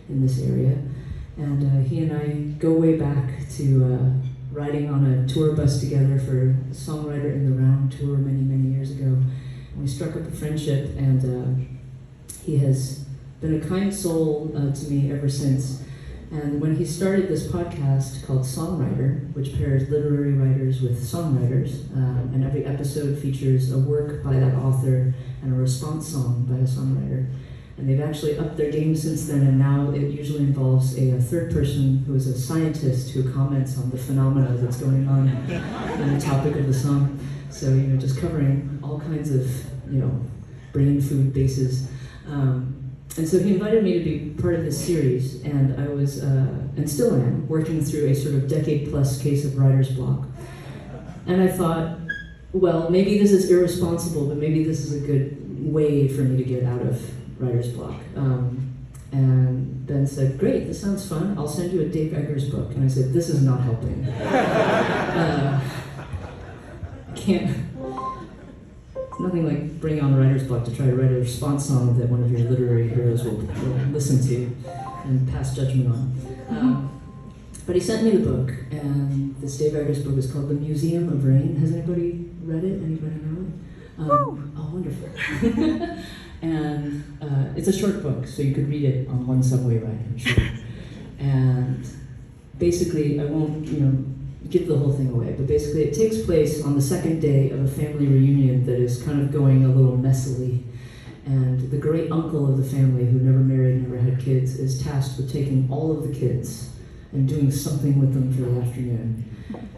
in this area. And he and I go way back to riding on a tour bus together for Songwriter in the Round tour many, many years ago. And we struck up a friendship, and he has been a kind soul to me ever since. And when he started this podcast called Songwriter, which pairs literary writers with songwriters, and every episode features a work by that author and a response song by a songwriter. And they've actually upped their game since then, and now it usually involves a third person who is a scientist who comments on the phenomena that's going on and the topic of the song. So, just covering all kinds of, brain food bases. And so he invited me to be part of this series, and I was, and still am, working through a sort of decade-plus case of writer's block. And I thought, well, maybe this is irresponsible, but maybe this is a good way for me to get out of writer's block. And Ben said, great, this sounds fun. I'll send you a Dave Eggers book. And I said, this is not helping. It's nothing like bringing on the writer's block to try to write a response song that one of your literary heroes will listen to and pass judgment on. But he sent me the book, and this Dave Eggers book is called The Museum of Rain. Has anybody read it? Anybody know it? Oh, wonderful. And it's a short book, so you could read it on one subway ride, I'm sure. And basically, I won't, give the whole thing away, but basically it takes place on the second day of a family reunion that is kind of going a little messily. And the great uncle of the family, who never married, never had kids, is tasked with taking all of the kids and doing something with them for the afternoon.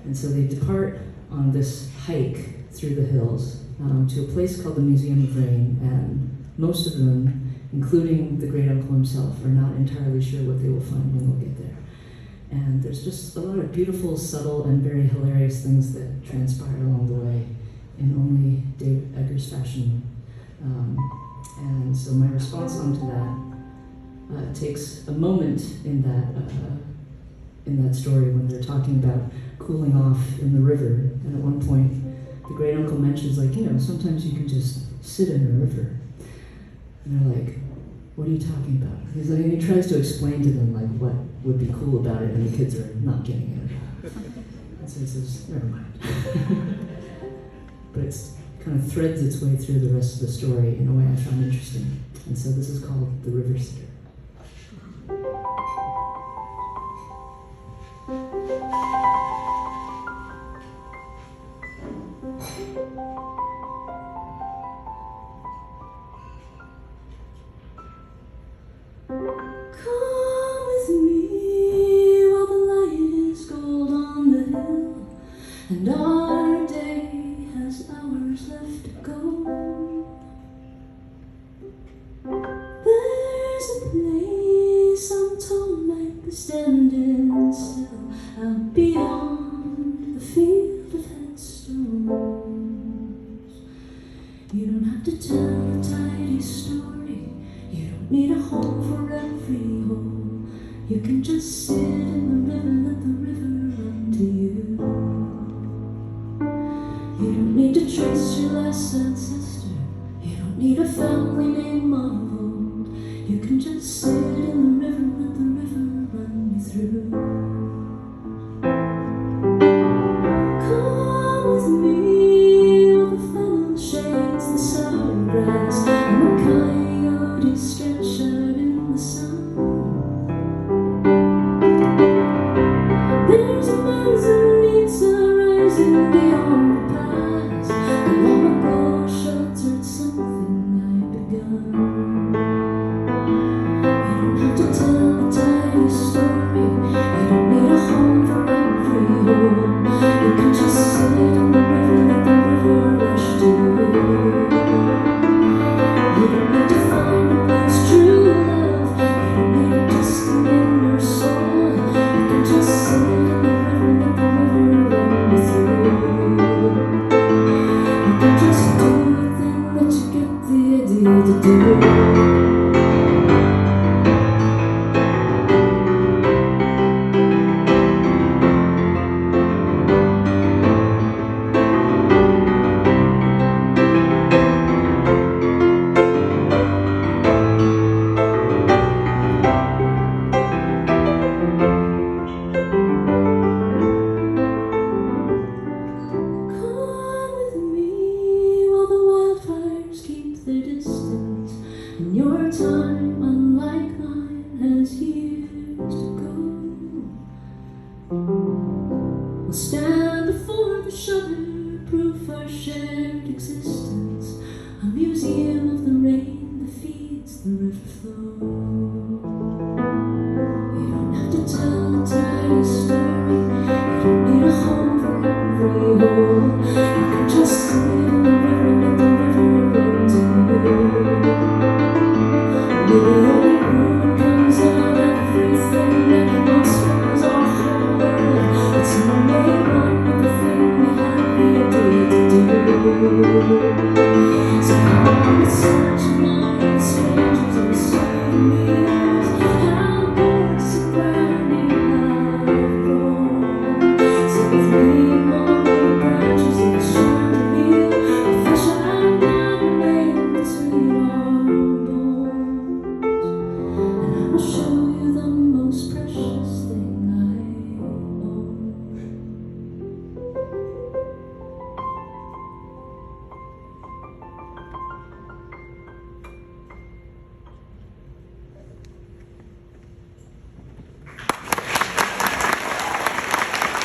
And so they depart on this hike through the hills to a place called the Museum of Rain, and most of them, including the great uncle himself, are not entirely sure what they will find when they'll get there. And there's just a lot of beautiful, subtle, and very hilarious things that transpire along the way in only Dave Eggers fashion. And so my response onto that takes a moment in that story when they're talking about cooling off in the river. And at one point, the great uncle mentions, sometimes you can just sit in a river. And they're like, what are you talking about? He's like, and he tries to explain to them what would be cool about it, and the kids are not getting it. And so he says, never mind. But it kind of threads its way through the rest of the story in a way I found interesting. And so this is called The Riversitter. And our day has hours left to go. There's a place I'm told might be standing still out beyond the field of headstones. You don't have to tell a tidy story. You don't need a home for every hole. You can just sit